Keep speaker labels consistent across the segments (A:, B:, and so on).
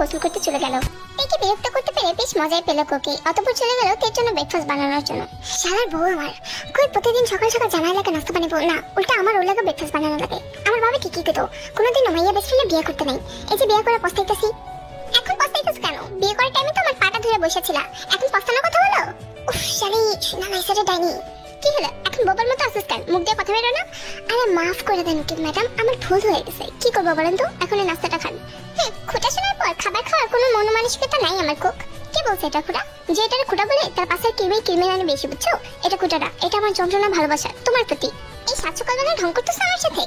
A: গোসল করতে চলে গেল। তেকে বিরক্ত করতে পেরে বেশ মজাই পেল কোকি। অতঃপর চলে গেল তের জন্য ব্রেকফাস্ট বানানোর জন্য। শালার বউ আমার কই প্রতিদিন সকাল সকাল জানাই লাগে নাস্তা বানাবো না, উল্টা আমার ওর লাগে ব্রেকফাস্ট বানানো লাগে। আমার বাবা ঠিকই কইতো কোনোদিন মাইয়া বেস্ট ফ্রেন্ডে বিয়ে করতে নাই। এই যে বিয়ে করে পস্তাইতেছি। এখন পস্তাইতেছ কেন? বিয়ে করার টাইমে তো আমার পাটা ধরে বসেছিল, এখন পস্তানোর কথা বলো? উফ শালি শোনা নাইসারে ডাইনি। কি হলো এখন বোবার মতো আসিস কেন? মুখ দিয়ে কথা বেরো না। আরে মাফ করে দেন উকিল ম্যাডাম, আমার ভুল হয়ে গেছে। কি করবো বলেন তো? এখন এই নাস্তাটা খান। হ্যাঁ, খুঁটা শোনার পর খাবার খাওয়ার কোনো মনোমানসিকতা নাই আমার কুক। কে বলছে এটা খুঁটা? যে এটার খুঁটা বলে তার পাশে কিরমিরানি বেশি, বুঝছো? এটা খুঁটাটা, এটা আমার যন্ত্রণা ভালোবাসা তোমার প্রতি। এই সাত সকালবেলা ঢং করতেছ আমার সাথে?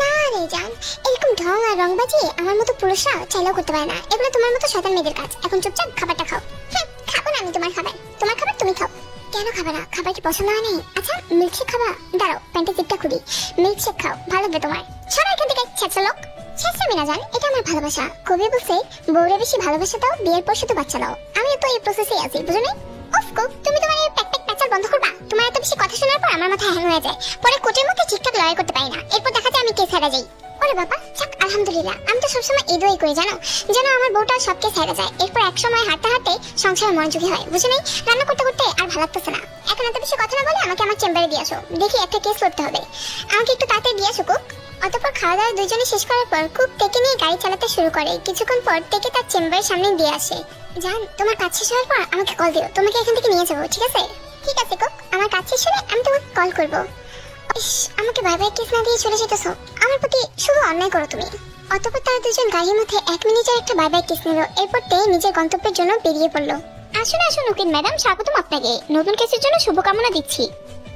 A: না রে জান, এরকম ঢং আর রংবাজি আমার মতো পুরুষরা চাইলেও করতে পারে না। এগুলো তোমার মতো শয়তান মেয়েদের কাজ। এখন চুপচাপ খাবারটা খাও। হ্যাঁ, খাবো না আমি তোমার খাবার। তোমার খাবার তুমি খাও। কেন খাবে না? খাবার কি পছন্দ হয় নাই? আচ্ছা মিল্কশেক খাবা? দাঁড়াও প্যান্টের জিপটা খুলি। মিল্কশেক খাও, ভালো হবে তোমার। সরো এখান থেকে ছেঁচা লোক। ছেঁচড়ামি না জান, এটা আমার ভালোবাসা। কবি বলছে বউরে বেশি ভালোবাসা দাও, বিয়ের পর শুধু বাচ্চা দাও। আমিও তো এই প্রসেসেই আছি, বুঝো নাই? অফ কোক, তুমি তোমার এই প্যাক প্যাক প্যাচার বন্ধ করবা? তোমার এত বেশি কথা শোনার পর আমার মাথা হ্যাং হয়ে যায়। পরে কোর্টের মধ্যে ঠিকঠাক লড়াই করতে পারি না। এরপর দেখা যায় আমি কেস হারা যাই। ওরে বাবা, যাক আলহামদুলিল্লাহ। আমি তো সবসময় এই দোয়াই করি জানো, যেন আমার বউটা সব কেস হেরে যায়। এরপর এক সময় হাঁটতে হাঁটতে সংসারে মনোযোগী হয়, বুঝো নাই? রান্না করতে করতে আর ভালো লাগতেছে না। এখন এত বেশি কথা না বলে আমাকে আমার চেম্বারে দিয়ে আসো। দেখি একটা কেস করতে হবে। আমাকে একটু তাড়াতাড়ি দিয়ে আসো কুক। অতঃপর খাওয়া দাওয়া দুজনে শেষ করার পর কুক তেকে নিয়ে গাড়ি চালাতে শুরু করে। কিছুক্ষণ পর তেকে তার চেম্বারের সামনে দিয়ে আসে। জান, তোমার কাজ শেষ হওয়ার পর আমাকে কল দিও, তোমাকে এখান থেকে নিয়ে যাবো, ঠিক আছে? ঠিক আছে কুক, আমার কাজ শেষ হলে আমি তোমাকে কল করবো। ইস, আমাকে বাই বাই কিস না দিয়ে চলে যেতেছো। আমার প্রতি শুধু অন্যায় করো তুমি। অতঃপর তারা দুজন গাড়ির মধ্যে 1 মিনিটের একটা বাই বাই কিস নিল। এরপর তে নিজের গন্তব্যের জন্য বেরিয়ে পড়লো। আসুন আসুন উকিল ম্যাডাম, স্বাগতম আপনাকে। নতুন কেসের জন্য শুভকামনা দিচ্ছি।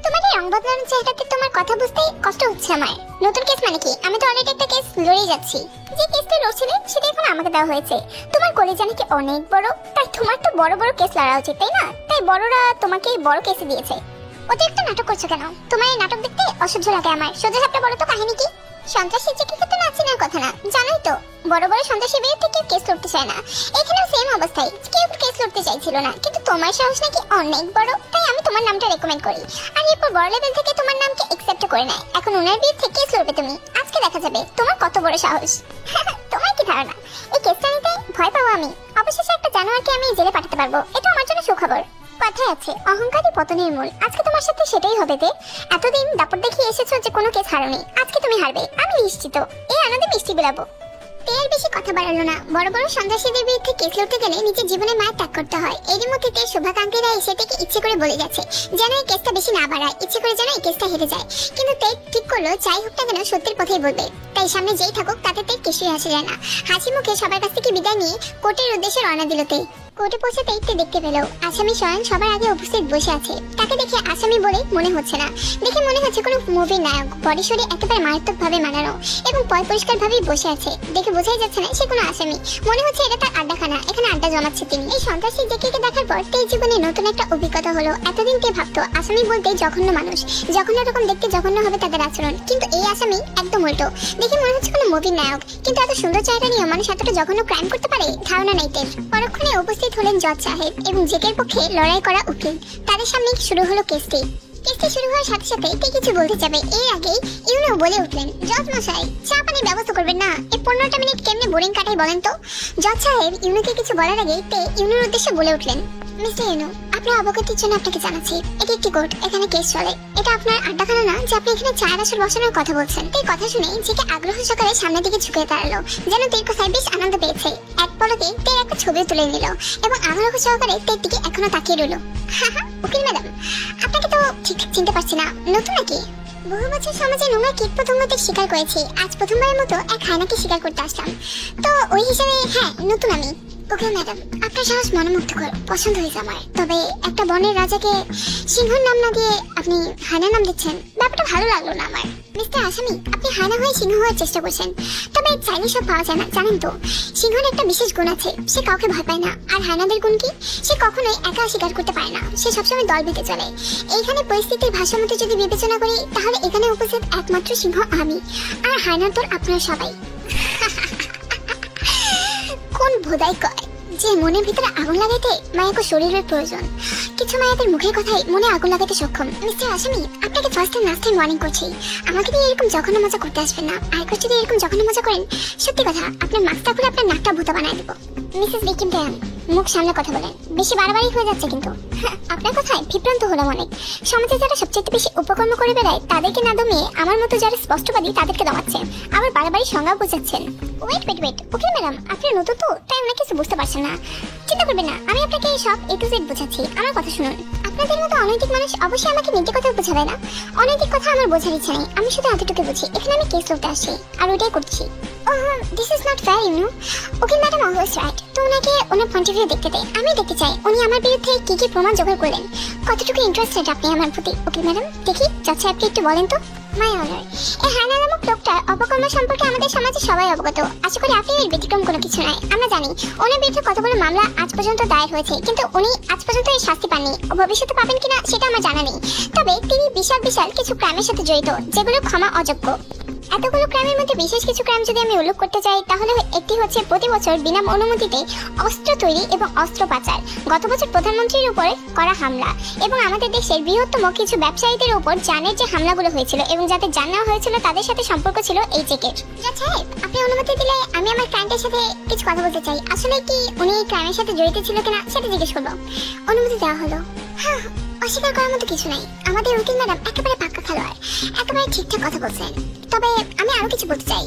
A: তোমার এই রং বদলানোর চেহারাতে তোমার কথা বুঝতে কষ্ট হচ্ছে আমার। নতুন কেস মানে কি? আমি তো অলরেডি একটা কেস লড়েই যাচ্ছি। যে কেসটা লড়ছিলে সেটা এখন আমাকে দেওয়া হয়েছে। তোমার কলেজা নাকি অনেক বড়, তাই তোমার তো বড় বড় কেস লড়া উচিত, তাই না? তাই বড়রা তোমাকে বড় কেসে দিয়েছে। অতিরিক্ত নাটক করছো কেন? তোমার এই নাটক দেখতে অসহ্য লাগে আমার। সোজা সাপটা বলো তো কাহিনী কি? সন্ত্রাসী চিকিৎসা তো নাচি না কথা না, জানোই তো বড় বড় সন্ত্রাসী বিরুদ্ধে কেউ কেস লড়তে চায় না। এখানেও সেম অবস্থায়, কেউ কেস লড়তে চাইছিল না। কিন্তু তোমার সাহস নাকি অনেক বড়, তাই আমি তোমার নামটা রেকমেন্ড করি। আর এরপর বড় লেভেল থেকে তোমার নামকে একসেপ্ট করে নেয়। এখন ওনার বিরুদ্ধে কেস লড়বে তুমি। আজকে দেখা যাবে তোমার কত বড় সাহস। তোমার কি ধারণা এই কেসটা নিতে ভয় পাবো আমি? অবশেষে একটা জানোয়ারকে আমি জেলে পাঠাতে পারবো, এটা আমার জন্য সুখবর। কথায় আছে অহংকারই পতনের মূল। আজকে তোমার সাথে সেটাই হবে। তে এতদিন দাপট দেখিয়ে এসেছো যে কোনো কেস হারোনি, আজকে তুমি হারবে আমি নিশ্চিত। এই আনন্দে মিষ্টি বিলাবো। তের বেশি কথা বাড়ালো না। বড় বড় সন্ত্রাসীদের বিরুদ্ধে কেস লড়তে গেলে নিজের জীবনে মায়ের ত্যাগ করতে হয়। এরই মধ্যে তের শুভাকাঙ্ক্ষীরা এসে থেকে ইচ্ছে করে বলে যাচ্ছে যেন এই কেসটা বেশি না বাড়ায়, ইচ্ছে করে যেন এই কেসটা হেরে যায়। কিন্তু তে ঠিক করলো যাই হোক না কেন সত্যের পথেই বলবে। তাই সামনে যেই থাকুক তাতে তে কিছুই আসে যায় না। হাসি মুখে সবার কাছ থেকে বিদায় নিয়ে কোর্টের উদ্দেশ্যে রওনা দিল তে। কোর্টে পৌঁছাতেই তে দেখতে পেল আসামি স্বয়ং সবার আগে উপস্থিত বসে আছে। তাকে দেখে আসামি বলে মনে হচ্ছে না, দেখে মনে হচ্ছে কোনো মুভির নায়ক। বডি শরী একেবারে মারাত্মক ভাবে মানানো এবং পরিষ্কার ভাবেই বসে আছে। দেখে বোঝাই যাচ্ছে না সে কোনো আসামি, মনে হচ্ছে এটা তার আড্ডাখানা, এখানে আড্ডা জমাচ্ছে তিনি। এই সন্ত্রাসী জেকেকে দেখার পর তের জীবনে নতুন একটা অভিজ্ঞতা হলো। এতদিন তে ভাবতো আসামি বলতে জঘন্য মানুষ, জঘন্য রকম দেখতে জঘন্য হবে তাদের আচরণ। কিন্তু এই আসামি একদম উল্টো, দেখে মনে হচ্ছে কোনো মুভির নায়ক। কিন্তু এত সুন্দর চেহারা নিয়ে মানুষ এতটা জঘন্য ক্রাইম করতে পারে ধারণা নাই তের। পরক্ষণে উপস্থিত হলেন জজ সাহেব এবং জেকের পক্ষে লড়াই করা উকিল। তাদের সামনে শুরু হলো কেসটি। কেসটি শুরু হওয়ার সাথে সাথে তে কিছু বলতে যাবে এর আগে ইউনো বলে উঠলেন, জজ মশাই চা পানির ব্যবস্থা করবেন না? এই 15টা মিনিট কেমনে বোরিং কাটাই বলেন তো? জজ সাহেব ইউনোকে কিছু বলার আগে তে ইউনোর উদ্দেশ্যে বলে উঠলেন, মিস্টার ইউনো, আপনার অবগতির জন্য আপনাকে জানাচ্ছি এটি একটি কোর্ট, এখানে কেস চলে। এটা আপনার আড্ডাখানা না যে আপনি এখানে চায়ের আসর বসানোর কথা বলছেন। এই কথা শুনে জেকে আগ্রহ সহকারে সামনের দিকে ঝুঁকে দাঁড়ালো, যেন তের কথায় বেশ আনন্দ পেয়েছে। এক পলকে তের একটা ছবি তুলে নিল এবং আগ্রহ সহকারে তের দিকে এখনো তাকিয়ে রইল। উকিল ম্যাডাম, আপনাকে তো ঠিক চিনতে পারছি না, নতুন নাকি? বহু বছর সমাজে নোংরা কীট পতঙ্গদের শিকার করেছি, আজ প্রথমবারের মতো এক হায়নাকে শিকার করতে আসলাম। তো ওই হিসাবে হ্যাঁ নতুন আমি। ওকে ম্যাডাম, আপনার সাহস মনোমুগ্ধকর, পছন্দ হয়েছে আমার। তবে একটা বনের রাজাকে সিংহর নাম না দিয়ে আপনি হায়না নাম দিচ্ছেন, ব্যাপারটা ভালো লাগলো না আমার। মিস্টার আসামি, আপনি হায়না হয়ে সিংহ হওয়ার চেষ্টা করছেন, তবে চাইলে সব পাওয়া যায় না জানেন তো। সিংহর একটা বিশেষ গুণ আছে, সে কাউকে ভয় পায় না। আর হায়নাদের গুণ কি? সে কখনোই একা শিকার করতে পারে না, সে সবসময় দল বেঁধে চলে। এইখানে পরিস্থিতির ভারসাম্য যদি বিবেচনা করি তাহলে এখানে উপস্থিত একমাত্র সিংহ আমি, আর হায়নার দল আপনারা সবাই। কোন ভোদাই কয় যে মনের ভিতরে আগুন লাগাইতে মায়াকে শরীরের প্রয়োজন। কিছু মায়াদের মুখের কথাই মনে আগুন লাগাতে সক্ষম। মিস্টার আসামি, আপনাকে first time last time warning করছি, আমাকে দিয়ে এরকম জঘন্য মজা করতে আসবেন না। আর যদি এরকম জঘন্য মজা করেন, সত্যি কথা আপনার মাস্কটা খুলে আপনার নাকটা ভূতা বানায় দেবো। মিসেস ভিকিম ট্যান, মুখ সামনে কথা বলেন, বেশি বাড়াবাড়ি হয়ে যাচ্ছে কিন্তু। আপনার কথায় বিভ্রান্ত হলাম অনেক। সমাজে যারা সবচেয়ে বেশি উপকর্ম করে বেড়ায় তাদেরকে না দমিয়ে আমার মতো যারা স্পষ্টবাদী তাদেরকে দমাচ্ছেন, আবার বাড়াবাড়ি সংজ্ঞা বোঝাচ্ছেন। ওয়েট, ওকে ম্যাডাম, আপনি নতুন তো তাই অনেক কিছু বুঝতে পারছেন না। চিন্তা করবেন না, আমি আপনাকে সব A to Z বোঝাচ্ছি। আমার কথা শুনুন। আপনাদের মতো অনৈতিক মানুষ অবশ্যই আমাকে নিজে কথা বোঝাবে না। অনৈতিক কথা আমার বোঝার ইচ্ছা নেই, আমি শুধু এতটুকু বুঝি। এখানে আমি কেস লড়তে আসছি আর ওইটাই করছি। This is not fair, you know. Okay madam always right. তো ওনাকে ওনার পয়েন্ট অফ ভিউ দেখতে দেয়। আমি দেখতে চাই উনি আমার বিরুদ্ধে কি কি প্রমাণ জোগাড় করলেন, কতটুকু ইন্টারেস্টেড আপনি আমার প্রতি। ওকে ম্যাডাম, দেখি যাচ্ছে, আপনি একটু বলেন তো। মাই অনার, এই হায়না নামক লোকটার অপকর্ম সম্পর্কে আমাদের সমাজে সবাই অবগত। আশা করি আপনি এর ব্যতিক্রম কোনো কিছু নয়। আমরা জানি ওনার বিরুদ্ধে কতগুলো মামলা আজ পর্যন্ত দায়ের হয়েছে, কিন্তু উনি আজ পর্যন্ত এর শাস্তি পাননি। ভবিষ্যতে পাবেন কিনা সেটা আমার জানা নেই, তবে তিনি বিশাল বিশাল কিছু ক্রাইমের সাথে জড়িত, যেগুলো ক্ষমা অযোগ্য। এতগুলো ক্রাইমের মধ্যে বিশেষ কিছু ক্রাইম যদি আমি উল্লেখ করতে চাই, তাহলে একটি হচ্ছে প্রতি বছর বিনা অনুমতিতে অস্ত্র তৈরি এবং অস্ত্র পাচার, গত বছর প্রধানমন্ত্রীর উপরে করা হামলা, এবং আমাদের দেশের বৃহত্তম কিছু ব্যবসায়ীদের উপর জানের যে হামলাগুলো হয়েছিল এবং যাদের জান নেওয়া হয়েছিল তাদের সাথে সম্পর্ক ছিল এই চেকের। সাহেব, আপনি অনুমতি দিলে আমি আমার ক্লায়েন্টের সাথে কিছু কথা বলতে চাই। আসলে কি উনি এই ক্রাইমের সাথে জড়িত ছিল কিনা সেটা জিজ্ঞেস করবো। অনুমতি দেওয়া হলো। হ্যাঁ, অস্বীকার করার মতো কিছু নাই। আমাদের উকিল ম্যাডাম একেবারে পাক্কা খেলোয়াড়, একেবারে ঠিকঠাক কথা বলছেন। তবে আমি আরো কিছু বলতে চাই।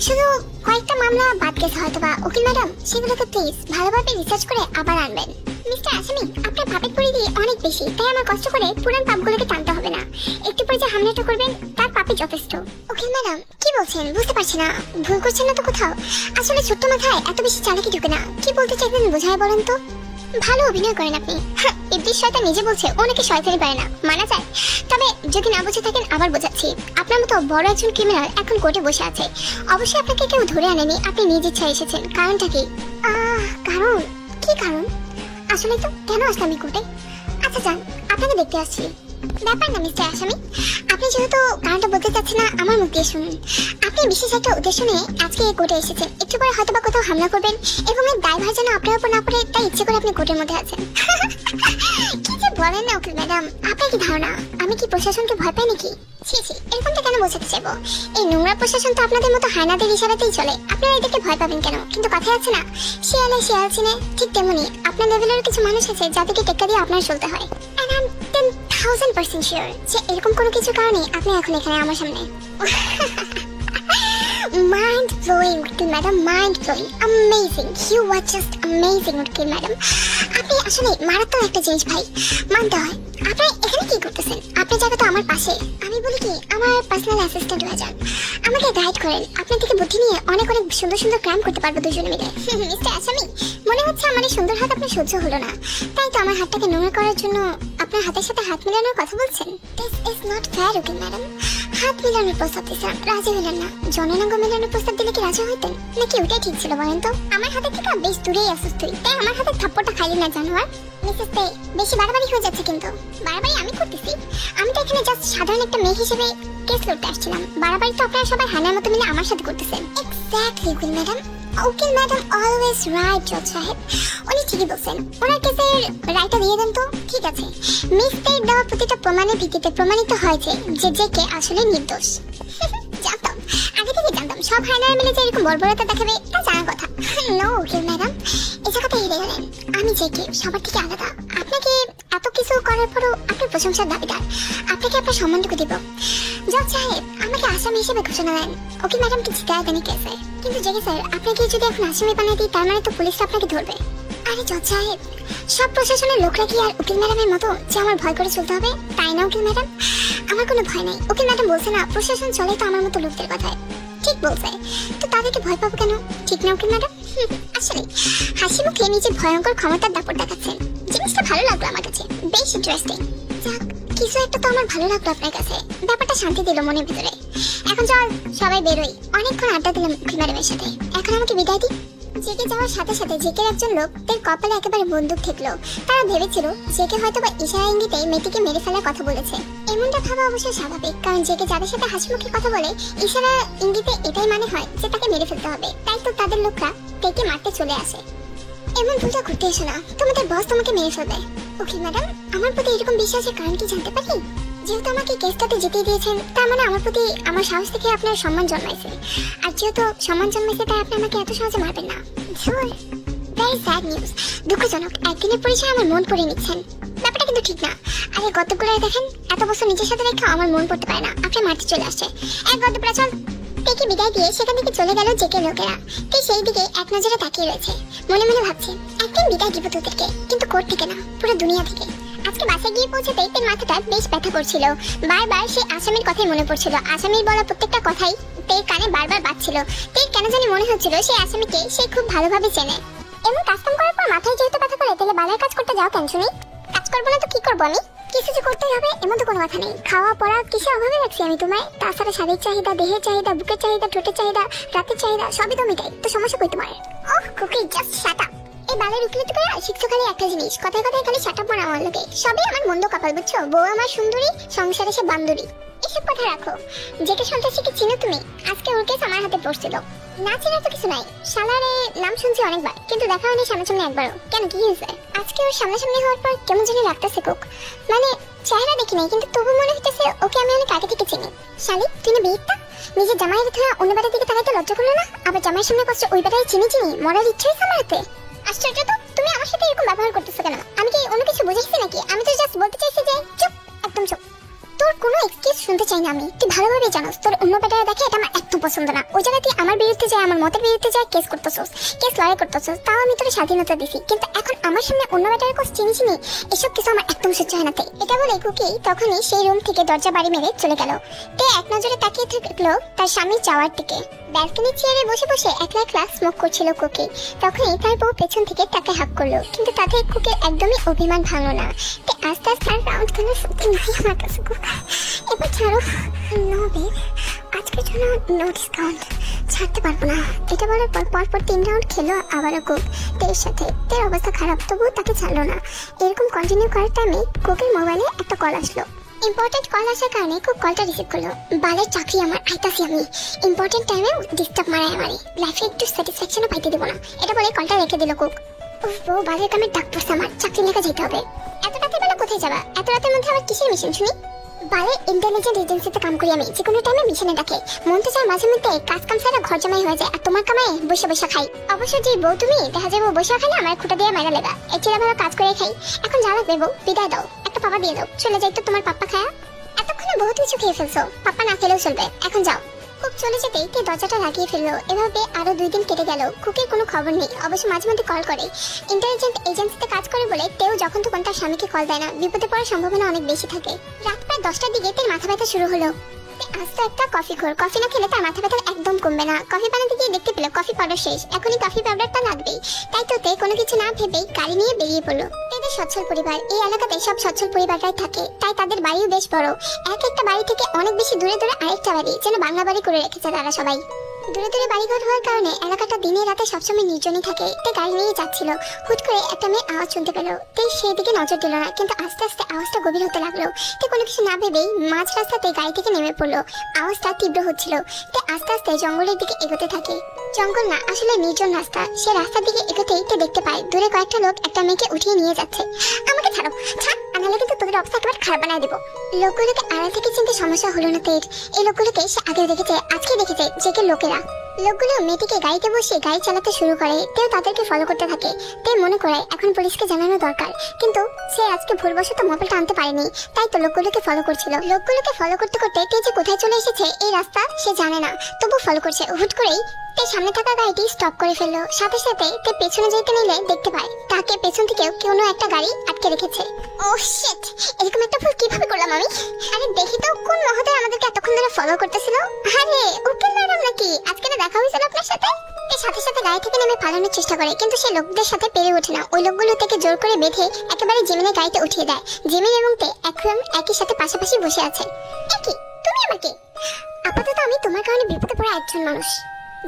A: শুধু কয়েকটা মামলা বাদ গেছে হয়তো বা। উকিল ম্যাডাম, সেগুলোকে প্লিজ ভালোভাবে রিসার্চ করে আবার আনবেন। মিস্টার আসামি, আপনার ভাবের পরিধি অনেক বেশি, তাই আমার কষ্ট করে পুরান পাপগুলোকে টানতে হবে না। একটু পরে যে হামলাটা করবেন তার পাপই যথেষ্ট। উকিল ম্যাডাম, কি বলছেন বুঝতে পারছি না। ভুল করছেন না তো কোথাও? আসলে ছোট্ট মাথায় এত বেশি চালাকি ঢুকে না। কি বলতে চাইছেন বোঝায় বলেন তো। ভালো অভিনয় করেন আপনি। ইবলিশ শয়তান নিজে বলছে ও নাকি শয়তানি পারে না, মানা যায়। তবে যদি না বুঝে থাকেন আবার বোঝাচ্ছি। আপনার মতো বড় একজন ক্রিমিনাল এখন কোর্টে বসে আছে। অবশ্যই আপনাকে কেউ ধরে আনেনি, আপনি নিজ ইচ্ছায় এসেছেন। কারণটা কি? কারণ কি কারণ? আসলে তো কেন আসলাম এই কোর্টে? আচ্ছা যান, আপনাকে দেখতে আসছি। ব্যাপার না মিস্টার আসামি, আপনি যেহেতু কারণটা বলতে চাচ্ছেন না, আমার মুখ দিয়ে শুনুন। আপনি বিশেষ একটা উদ্দেশ্য নিয়ে আজকে এই কোর্টে এসেছেন। একটু পরে হয়তো বা কোথাও হামলা করবেন এবং এর দায়ভার যেন আপনার উপর না পড়ে, তাই ইচ্ছে করে আপনি কোর্টের মধ্যে আছেন। কি যে বলেন না উকিল ম্যাডাম, আপনার কি ধারণা আমি কি প্রশাসনকে ভয় পাই নাকি? ছি ছি, এরকমটা কেন বোঝাতে চাইবো? এই নোংরা প্রশাসন তো আপনাদের মতো হায়নাদের ইশারাতেই চলে। আপনারা এদেরকে ভয় পাবেন কেন? কিন্তু কথা আছে না, শিয়ালে শিয়াল চিনে, ঠিক তেমনি আপনার লেভেলের কিছু মানুষ আছে যাদেরকে টেক্কা দিয়ে আপনার চলতে হয়। And I'm 10,000% sure যে এরকম কোনো কিছু কারণে আপনি এখন এখানে আমার সামনে। Mind blowing, উকিল madam, mind blowing, amazing. You were just amazing, উকিল ম্যাডাম। আপনি আসলে মারাত্মক একটা জিনিস ভাই, মানতে হয়। আপনি এখানে কি করতেছেন? আপনার জায়গা তো আমার পাশে। আমি বলি কি, আমার পার্সোনাল অ্যাসিস্ট্যান্ট হয়ে যান, আমাকে গাইড করেন। আপনার থেকে বুদ্ধি নিয়ে অনেক অনেক সুন্দর সুন্দর ক্রাইম করতে পারবো দুজনে মিলে। মিস্টার আসামি, মনে হচ্ছে আমার এই সুন্দর হাত আপনার সহ্য হলো না, তাই তো আমার হাতটাকে নোংরা করার জন্য আপনার হাতের সাথে হাত মেলানোর কথা বলছেন। দিস ইজ নট ফেয়ার, উকিল ম্যাডাম। হাত মেলানোর প্রস্তাব দিয়েছিলাম, রাজি হলেন না। জননাঙ্গ মেলানোর প্রস্তাব দিলে কি রাজি হইতেন নাকি ওটাই ঠিক ছিল বলেন তো? আমার হাতের থেকে বেশ দূরেই আসিস তুই, তাই আমার হাতে থাপ্পড়টা খাইলি না জানোয়ার। মিসেস পে, বেশি বাড়াবাড়ি হয়ে যাচ্ছে কিন্তু। বাড়াবাড়ি আমি করতেছি? আমি তো এখানে জাস্ট সাধারণ একটা মেয়ে হিসেবে কেস লড়তে আসছিলাম। বাড়াবাড়ি তো আপনারা সবাই হানার মতো মিলে আমার সাথে করতেছেন। এক্স্যাক্টলি উকিল ম্যাডাম। উকিল ম্যাডাম অলওয়েজ রাইট জজ সাহেব, উনি ঠিকই বলছেন। ওনার কেসের রায়টা দিয়ে দেন তো। ঠিক আছে, মিস্টেক দেওয়া প্রতিটা প্রমাণের ভিত্তিতে প্রমাণিত হয়েছে যে জেকে আসলে নির্দোষ। জানতাম, আগে থেকে জানতাম সব হায়নারা মিলে যে এরকম বর্বরতা দেখাবে তা জানার কথা। নো উকিল ম্যাডাম, এই জায়গাটা হেরে গেলেন। আমি জেকে সবার থেকে আলাদা। আপনাকে এত কিছু করার পরও আপনার প্রশংসার দাবিদার। আপনাকে আপনার সম্মানটুকু দিব। জজ সাহেব আমাকে আসামি হিসেবে ঘোষণা দেন। উকিল ম্যাডামকে জিতায় দেন কেসে। কিন্তু জেগে স্যার, আপনাকে যদি এখন আসামি বানিয়ে দিই তার মানে তো পুলিশরা আপনাকে ধরবে। আরে জজ সাহেব, সব প্রশাসনের লোকরা কি আর উকিল ম্যাডামের মতো যে আমার ভয় করে চলতে হবে তাই না উকিল ম্যাডাম? আমার কোনো ভয় নাই। উকিল ম্যাডাম বলছে না প্রশাসন চলে তো আমার মতো লোকদের কথায়। ঠিক বলছে, তো তাদেরকে ভয় পাবো কেন? ঠিক না উকিল ম্যাডাম? আসলে হাসি মুখে নিজের ভয়ঙ্কর ক্ষমতার দাপট দেখাচ্ছেন। জিনিসটা ভালো লাগলো আমার কাছে, বেশ ইন্টারেস্টিং। যাক, কিছু একটা তো আমার ভালো লাগলো আপনার কাছে। ব্যাপারটা শান্তি দিল মনের ভিতরে। এখন চল সবাই বেরোই, অনেকক্ষণ আড্ডা দিলাম উকিল ম্যাডামের সাথে। এখন আমাকে বিদায় দিই। জেগে যাওয়ার সাথে সাথে জেকের একজন লোকদের কপালে একেবারে বন্দুক ঠেকলো। তারা ভেবেছিল জেকে হয়তো বা ইশারা ইঙ্গিতে মেয়েটিকে মেরে ফেলার কথা বলেছে। এমনটা ভাবা অবশ্যই স্বাভাবিক, কারণ জেকে যাদের সাথে হাসি মুখে কথা বলে ইশারা ইঙ্গিতে এটাই মানে হয় যে তাকে মেরে ফেলতে হবে। তাই তো তাদের লোকরা তেকে মারতে চলে আসে। এমন ভুলটা ঘুরতে এসো না, তোমাদের বস তোমাকে মেরে ফেলবে। উকিল ম্যাডাম, আমার প্রতি এরকম বিশ্বাসের কারণ কি জানতে পারি? যেহেতু আমাকে কেসটাতে জিতিয়ে দিয়েছেন, তার মানে আমার প্রতি আমার সাহস থেকে আপনার সম্মান জন্মাইছে। আর যেহেতু সম্মান জন্মাইছে তাই আপনি আমাকে এত সহজে মারবেন না। Very sad news. দুঃখজনক, একদিনের পরিচয় আমার মন পড়ে নিচ্ছেন। ব্যাপারটা কিন্তু ঠিক না। আরে গদ্যগুলো দেখেন, এত বছর নিজের সাথে রেখে আমার মন পড়তে পারে না, আপনি মারতে চলে আসছে। এক গদ্যপ্রা চল। তেকে বিদায় দিয়ে সেখান থেকে চলে গেল জেকে লোকেরা। তে সেই দিকে এক নজরে তাকিয়ে রয়েছে, মনে মনে ভাবছে একদিন বিদায় দিব তোদেরকে, কিন্তু কোর্ট থেকে না, পুরো দুনিয়া থেকে। আজকে বাসে গিয়ে পৌঁছাতেই তের মাথাটা বেশ ব্যথা করছিল। বারবার সেই আসামির কথাই মনে পড়ছিল। আসামির বলা প্রত্যেকটা কথাই তের কানে বারবার বাজছিল। তের কেন জানি মনে হচ্ছিল সেই আসামিকে সে খুব ভালোভাবে চেনে। এমন কাজকাম করার পর মাথায় যেহেতু ব্যথা করে, তাহলে বালার কাজ করতে যাও কেন শুনি? কাজ করবো না তো কি করবো আমি? কিছু যে করতেই হবে এমন তো কোনো কথা নেই। খাওয়া পড়া কিসের অভাবে রাখছি আমি তোমায়? তাছাড়া শারীরিক চাহিদা, দেহের চাহিদা, বুকের চাহিদা, ঠোঁটের চাহিদা, রাতের চাহিদা সবই তো মিটাই। তো সমস্যা কই তোমার? ওহ কুকি, জাস্ট শাট আপ। এই বালের উকিলতি করে শিখছো খালি একটা জিনিস, কথায় কথায় খালি শাট আপ মারা আমার লোকে। সবই আমার মন্দ কপাল, বুঝছো? বউ আমার সুন্দরী, সংসারে সে বান্দরী। এসব কথা রাখো। যেটা সন্ত্রাসীকে চিনো তুমি? আজকে ওর কেস আমার হাতে পড়ছিল। না চেনার তো কিছু নাই। শালারে নাম শুনছি অনেকবার, কিন্তু দেখা হয়নি সামনাসামনি একবারও। কেন, কি হয়েছে? আজকে ওর সামনাসামনি হওয়ার পর কেমন জানি লাগতেছে কুক। মানে চেহারা দেখি নাই, কিন্তু তবু মনে হইতেছে ওকে আমি অনেক আগে থেকে চিনি। শালি, তুই না বিয়েটা নিজের জামাইয়ের ধরা অন্য বেটার দিকে তাকাইতে লজ্জা করলো না? আবার জামাইয়ের সামনে কষ্ট ওই বেটাই চিনি মরার ইচ্ছে হয়েছে আমার হাতে। আশ্চর্য তো, তুমি আমার সাথে এরকম ব্যবহার করতেছো কেন? আমি কি অন্য কিছু বুঝাইছি নাকি? আমি তো জাস্ট বলতে চাইছি যে চুপ, একদম চুপ। তোর কোনো এক্সকিউজ শুনতে চাই না আমি। তুই ভালোভাবে জানোস তোর অন্য বেটারা দেখে এটা আমার একদম পছন্দ না। ওই জায়গায় তুই আমার বিরুদ্ধে যায়, আমার মতের বিরুদ্ধে যায় কেস করতেছস, কেস লড়াই করতেছস, তাও আমি তোর স্বাধীনতা দিছি। কিন্তু এখন আমার সামনে অন্য বেটার কাছে চিনিস নি, এসব কিছু আমার একদম সহ্য হয় না। এটা বলে কুকি তখনই সেই রুম থেকে দরজা বাড়ি মেরে চলে গেল। তে এক নজরে তাকিয়ে থাকলো তার স্বামীর যাওয়ার দিকে। ব্যালকনির চেয়ারে বসে বসে একলা একলা স্মোক করছিল কুকি। তখনই তার বউ পেছন থেকে তাকে হাক করলো, কিন্তু তাতে কুকির একদমই অভিমান ভাঙলো না। তে আস্তে আস্তে আর রাউন্ড খেলে সত্যি নাই আমার কাছে কুক। এবার ছাড়ো। নো বেব, আজকের জন্য নো ডিসকাউন্ট, ছাড়তে পারবো না। এটা বলার পর পরপর 3 রাউন্ড খেলো আবারও কুক তের সাথে। তের অবস্থা খারাপ, তবুও তাকে ছাড়লো না। এরকম কন্টিনিউ করার টাইমে কুকের মোবাইলে একটা কল আসলো। ইম্পর্টেন্ট কল আসার কারণে কুক কলটা রিসিভ করলো। বালের চাকরি আমার, আইতাছি আমি। ইম্পর্টেন্ট টাইমে ডিস্টার্ব মারাই আমারই, লাইফে একটু স্যাটিসফ্যাকশনও পাইতে দেবো না। এটা বলে কলটা রেখে দিল কুক। ও বালের কামের ডাক পড়ছে আমার, চাকরি লেখা যেতে হবে। এত রাতের বেলা কোথায় যাবা? এত রাতের মধ্যে আবার কিসের মিশন শুনি? বালের ইন্টেলিজেন্ট এজেন্সিতে কাম করি আমি, যে কোনো টাইমে মিশনে ডাকে। মন তো চায় মাঝে মধ্যে কাজ কাম ছাড়া ঘর জামাই হয়ে যায়, আর তোমার কামায় বসে বসে খাই। অবশ্য যে বউ তুমি, দেখা যাবো বসে খাই না, আমার খুঁটা দিয়ে মারা লেগা। এর চেয়ে ভালো কাজ করে খাই। এখন যা লাগবে বউ, বিদায় দাও, একটা পাপা দিয়ে দাও, চলে যাই তো তোমার পাপ্পা খায়া। এতক্ষণে বহুত কিছু খেয়ে ফেলছো, পাপ্পা না খেলেও চলবে, এখন যাও। কুক চলে যেতেই তে দরজাটা লাগিয়ে ফেললো। এভাবে আরো 2 দিন কেটে গেল। কুকের কোনো খবর নেই, অবশ্য মাঝে মধ্যে কল করে। ইন্টেলিজেন্ট এজেন্সিতে কাজ করে বলে তেও যখন তখন তার স্বামীকে কল দেয় না, বিপদে পড়ার সম্ভাবনা অনেক বেশি থাকে। রাত প্রায় 10টার দিকে তের মাথা ব্যথা শুরু হলো। আজ তো একটা কফি খোর, কফি না খেলে তার মাথা ব্যথা একদম কমবে না। কফি বানাতে গিয়ে দেখতে পেলো কফি পাউডার শেষ, এখনই কফি পাউডারটা লাগবেই। তাই তো তে কোনো কিছু না ভেবেই গাড়ি নিয়ে বেরিয়ে পড়লো। এদের সচ্ছল পরিবার, এই এলাকাতে সব সচ্ছল পরিবাররাই থাকে, তাই তাদের বাড়িও বেশ বড়। এক একটা বাড়ি থেকে অনেক বেশি দূরে দূরে আরেকটা বাড়ি, যেন বাংলা বাড়ি করে রেখেছে তারা সবাই। দূরে দূরে বাড়িঘর হওয়ার কারণে এলাকাটা দিনে রাতে সবসময় নির্জনই থাকে। তে গাড়ি নিয়ে যাচ্ছিল, হুট করে একটা মেয়ে আওয়াজ শুনতে পেল। তে সেই দিকে নজর দিল না, কিন্তু আস্তে আস্তে আওয়াজটা গভীর হতে লাগলো। তে কোনো কিছু না ভেবেই মাঝ রাস্তাতে গাড়ি থেকে নেমে পড়লো। আওয়াজটা তীব্র হচ্ছিল। তে আস্তে আস্তে জঙ্গলের দিকে এগোতে থাকে। জঙ্গল না, আসলে নির্জন রাস্তা। সে রাস্তার দিকে এগোতেই তে দেখতে পায় দূরে কয়েকটা লোক একটা মেয়েকে উঠিয়ে নিয়ে যাচ্ছে। আমাকে ছাড়ো, ছাড়, আনালে কিন্তু তোদের অবস্থা একেবারে খারাপ বানায় দেবো। লোকগুলোকে আড়াল থেকে চিনতে সমস্যা হলো না তের। এই লোকগুলোকে সে আগে দেখেছে, আজকে দেখেছে জেকে লোকেরা। লোকগুলো মেয়েটিকে গাড়িতে বসে গাড়ি চালাতে শুরু করে। তেও তাদেরকে ফলো করতে থাকে। তে মনে করে এখন পুলিশকে জানানো দরকার, কিন্তু সে আজকে ভুলবশত মোবাইলটা আনতে পারেনি, তাই তো লোকগুলোকে ফলো করছিল। লোকগুলোকে ফলো করতে করতে তে যে কোথায় চলে এসেছে এই রাস্তা সে জানে না, তবু ফলো করছে। হুট করেই তে সামনে থাকা গাড়িটি স্টপ করে ফেললো। সাথে সাথে তে পেছনে যেতে নিলে দেখতে পায় তাকে পেছন থেকেও কোনো একটা গাড়ি আটকে রেখেছে। ও শিট, এরকম একটা ভুল কিভাবে করলাম আমি? আরে দেখি তো কোন মহোদয় আমাদেরকে এতক্ষণ ধরে ফলো করতেছিল। আরে উকিল ম্যাডাম নাকি? আজকে না দেখা হয়েছিল আপনার সাথে? এর সাথে সাথে গাড়ি থেকে নেমে পালানোর চেষ্টা করে, কিন্তু সে লোকদের সাথে পেরে ওঠে না। ওই লোকগুলো থেকে জোর করে বেঁধে একেবারে জিমিনের গাড়িতে উঠিয়ে দেয়। জিমিন এবং তে এখন একই সাথে পাশাপাশি বসে আছে। একই, তুমি আমার কে? আপাতত আমি তোমার কারণে বিপদে পড়া একজন মানুষ।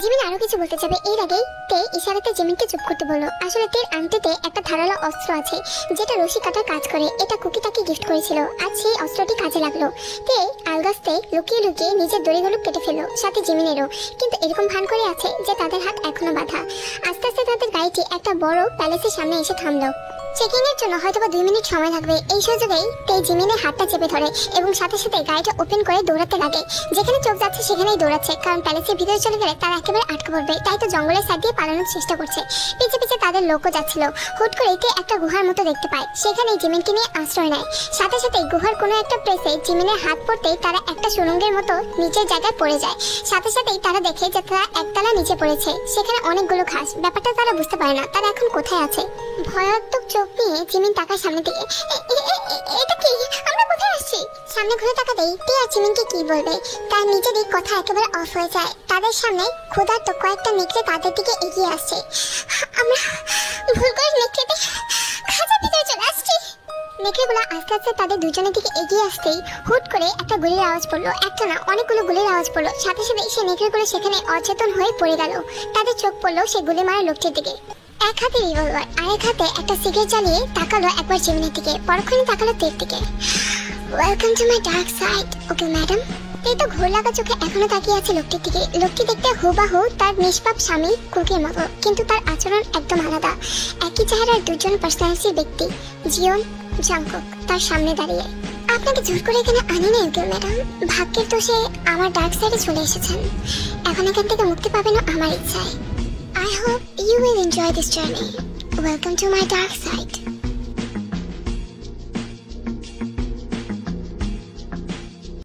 A: জিমিন আরো কিছু বলতে যাবে, এর আগেই তে ইশারাতে জিমিনকে চুপ করতে বললো। আসলে তের আংটিতে একটা ধারালো অস্ত্র আছে, যেটা রশি কাটার কাজ করে। এটা কুকি তাকে গিফট করেছিল, আর সেই অস্ত্রটি কাজে লাগলো। তে আলগাস্তে লুকিয়ে লুকিয়ে নিজের দড়িগুলো কেটে ফেললো, সাথে জিমিনেরও। কিন্তু এরকম ভান করে আছে যে তাদের হাত এখনো বাঁধা। আস্তে আস্তে তাদের গাড়িটি একটা বড় প্যালেসের সামনে এসে থামলো। চেকিং এর জন্য হয়তো 2 মিনিট সময় লাগবে। এই সুযোগেই তে জিমিনের হাতটা চেপে ধরে এবং সাথে সাথে গাড়িটা ওপেন করে দৌড়াতে লাগে। যেখানে চোখ যাচ্ছে সেখানেই দৌড়াচ্ছে, কারণ প্যালেসের ভিতরে চলে গেলে তারা একেবারে আটকে পড়বে। তাই তো জঙ্গলের সাইড দিয়ে পালানোর চেষ্টা করছে। পিছে পিছে তাদের লোকও যাচ্ছিল। হুট করে তে একটা গুহার মতো দেখতে পায়, সেখানে জিমিনকে নিয়ে আশ্রয় নেয়। সাথে সাথে গুহার কোনো একটা প্লেসে জিমিনের হাত পড়তেই তারা একটা সুড়ঙ্গের মতো নিচের জায়গায় পড়ে যায়। সাথে সাথেই তারা দেখে যে তারা একতলা নিচে পড়েছে, সেখানে অনেকগুলো ঘাস। ব্যাপারটা তারা বুঝতে পারে না তারা এখন কোথায় আছে। ভয়াত্মক চোখ নিয়ে জিমিন তাকায় সামনের দিকে। এটা কি? আমরা কোথায় আসছি? সামনে ঘুরে তাকাতেই তে আর জিমিনকে কি বলবে, তার নিজের দিক কথা একেবারে অফ হয়ে যায়। তাদের সামনে ক্ষুধার্ত কয়েকটা নেকড়ে তাদের দিকে এগিয়ে আসছে। আমরা ভুল করে নেকড়েতে খাঁচার ভিতরে চলে আসছি। নেকড়েগুলো আস্তে আস্তে তাদের দুজনের দিকে এগিয়ে আসতেই হুট করে একটা গুলির আওয়াজ পড়লো। একটা না, অনেকগুলো গুলির আওয়াজ পড়লো। সাথে সাথে সে নেকড়েগুলো সেখানে অচেতন হয়ে পড়ে গেল। তাদের চোখ পড়লো সে গুলি মারা লোকটির দিকে। এক হাতে রিভলভার, আরেক হাতে একটা সিগারেট জ্বালিয়ে তাকালো একবার জিমিনের দিকে, পরক্ষণে তাকালো তের দিকে। Welcome to my dark side, okay madam. এই তো ঘোর লাগা চোখে এখনো তাকিয়ে আছে লোকটির দিকে। লোকটি দেখতে হুবাহু তার নিষ্পাপ স্বামী কুকের মতো, কিন্তু তার আচরণ একদম আলাদা। একই চেহারার দুজন পার্সোনালিটির ব্যক্তি, জিওন, জাংকুক তার সামনে দাঁড়িয়ে। আপনাকে জোর করে এখানে আনি নাই ওকে ম্যাডাম, ভাগ্যের দোষে আমার ডার্ক সাইডে চলে এসেছেন। এখন এখান থেকে মুক্তি পাবেনও আমার ইচ্ছায়। I hope you will enjoy this journey. Welcome to my dark side.